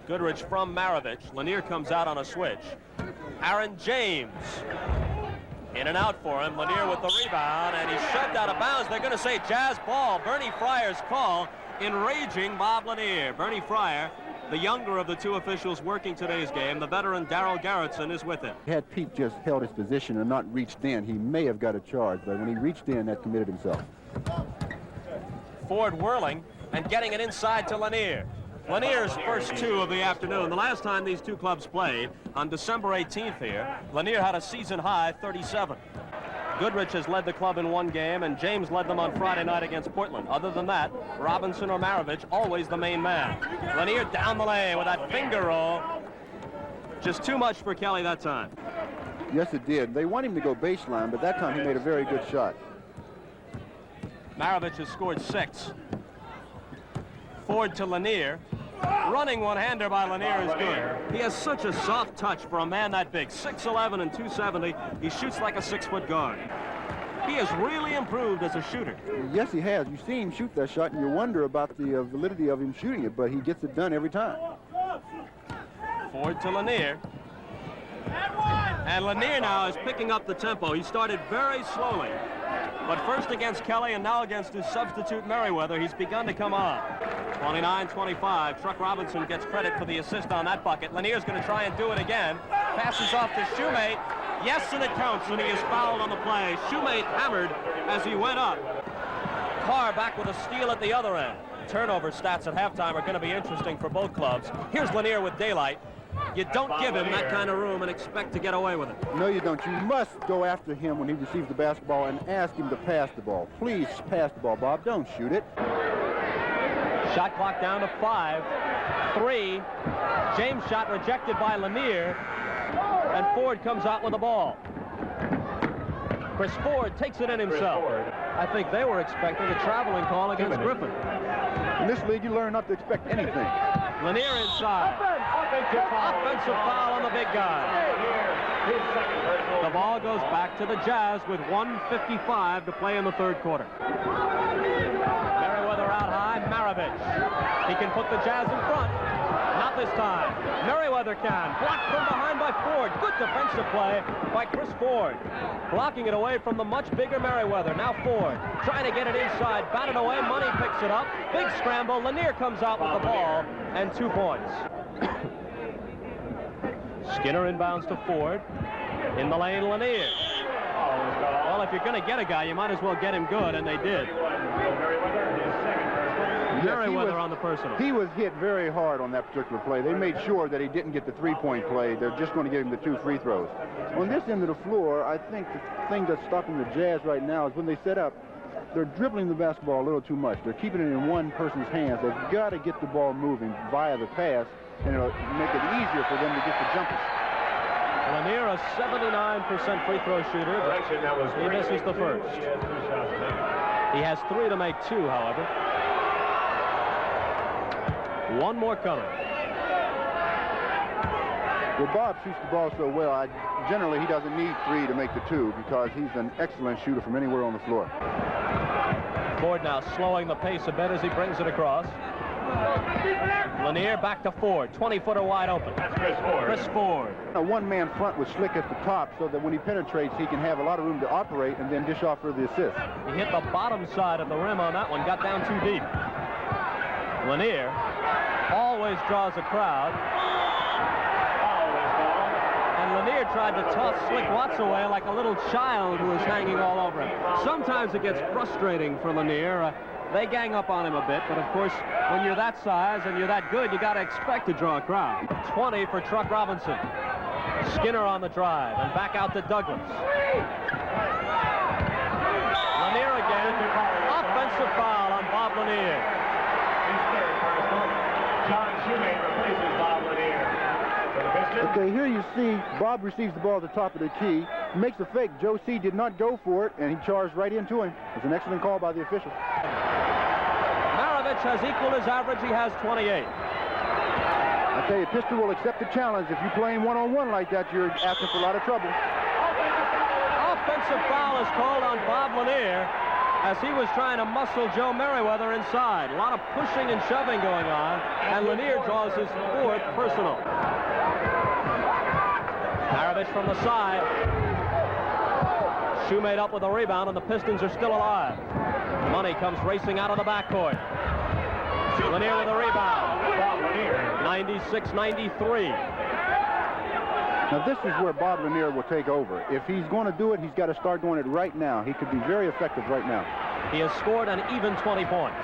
Goodrich from Maravich. Lanier comes out on a switch. Aaron James. In and out for him. Lanier with the rebound, and he's shoved out of bounds. They're going to say Jazz ball. Bernie Fryer's call, enraging Bob Lanier. Bernie Fryer, the younger of the two officials working today's game. The veteran Darrell Garrettson is with him. Had Pete just held his position and not reached in, he may have got a charge, but when he reached in, that committed himself. Ford whirling and getting it inside to Lanier. Lanier's first two of the afternoon. The last time these two clubs played, on December 18th here, Lanier had a season-high 37. Goodrich has led the club in one game, and James led them on Friday night against Portland. Other than that, Robinson or Maravich, always the main man. Lanier down the lane with that finger roll. Just too much for Kelly that time. Yes, it did. They want him to go baseline, but that time he made a very good shot. Maravich has scored 6. Ford to Lanier. Running one-hander by Lanier is good. He has such a soft touch for a man that big. 6'11" and 270. He shoots like a 6-foot guard. He has really improved as a shooter. Yes, he has. You see him shoot that shot, and you wonder about the validity of him shooting it, but he gets it done every time. Ford to Lanier. And Lanier now is picking up the tempo. He started very slowly. But first against Kelly and now against his substitute Merriweather, he's begun to come on. 29-25. Truck Robinson gets credit for the assist on that bucket. Lanier's going to try and do it again. Passes off to Shoemate. Yes, and it counts, and he is fouled on the play. Shoemate hammered as he went up. Carr back with a steal at the other end. Turnover stats at halftime are going to be interesting for both clubs. Here's Lanier with daylight. You don't give him that kind of room and expect to get away with it. No, you don't. You must go after him when he receives the basketball and ask him to pass the ball. Please pass the ball, Bob. Don't shoot it. Shot clock down to 5. 3. James shot rejected by Lanier. And Ford comes out with the ball. Chris Ford takes it in himself. I think they were expecting a traveling call against Griffin. In this league, you learn not to expect anything. Lanier inside. Offensive foul on the big guy. The ball goes back to the Jazz with 1:55 to play in the third quarter. Merriweather out high. Maravich. He can put the Jazz in front. Not this time. Merriweather can. Blocked from behind by Ford. Good defensive play by Chris Ford. Blocking it away from the much bigger Merriweather. Now Ford trying to get it inside. Batted away. Money picks it up. Big scramble. Lanier comes out with the ball and 2 points. Skinner inbounds to Ford. In the lane, Lanier. Well, if you're going to get a guy, you might as well get him good, and they did. Merriweather on the personal. He was hit very hard on that particular play. They made sure that he didn't get the three-point play. They're just going to give him the 2 free throws. On this end of the floor, I think the thing that's stopping the Jazz right now is when they set up, they're dribbling the basketball a little too much. They're keeping it in one person's hands. They've got to get the ball moving via the pass, and it'll make it easier for them to get the jumpers. Lanier, a 79% free throw shooter. He misses the first. He has 3 to make 2, however. 1 more coming. Well, Bob shoots the ball so well, generally he doesn't need 3 to make the 2 because he's an excellent shooter from anywhere on the floor. Ford now slowing the pace a bit as he brings it across. Lanier back to Ford. 20-footer wide open. That's Chris Ford. Chris Ford. A one-man front with Slick at the top so that when he penetrates, he can have a lot of room to operate and then dish off for the assist. He hit the bottom side of the rim on that one. Got down too deep. Lanier always draws a crowd. And Lanier tried to toss Slick Watts away like a little child who was hanging all over him. Sometimes it gets frustrating for Lanier. They gang up on him a bit, but of course, when you're that size and you're that good, you got to expect to draw a crowd. 20 for Truck Robinson. Skinner on the drive, and back out to Douglas. Lanier again. Offensive foul on Bob Lanier. John Shoemate replaces Bob Lanier. Okay, here you see Bob receives the ball at the top of the key, makes a fake. Joe C. did not go for it, and he charged right into him. It's an excellent call by the official. Maravich has equaled his average. He has 28. I tell you, Pistol will accept the challenge. If you're playing one-on-one like that, you're asking for a lot of trouble. Offensive foul is called on Bob Lanier. as he was trying to muscle Joe Merriweather inside. A lot of pushing and shoving going on, and Lanier draws his 4th personal. Maravich from the side. Shoemate up with a rebound, and the Pistons are still alive. Money comes racing out of the backcourt. Lanier with a rebound. 96-93. Now this is where Bob Lanier will take over. If he's going to do it, he's got to start doing it right now. He could be very effective right now. He has scored an even 20 points.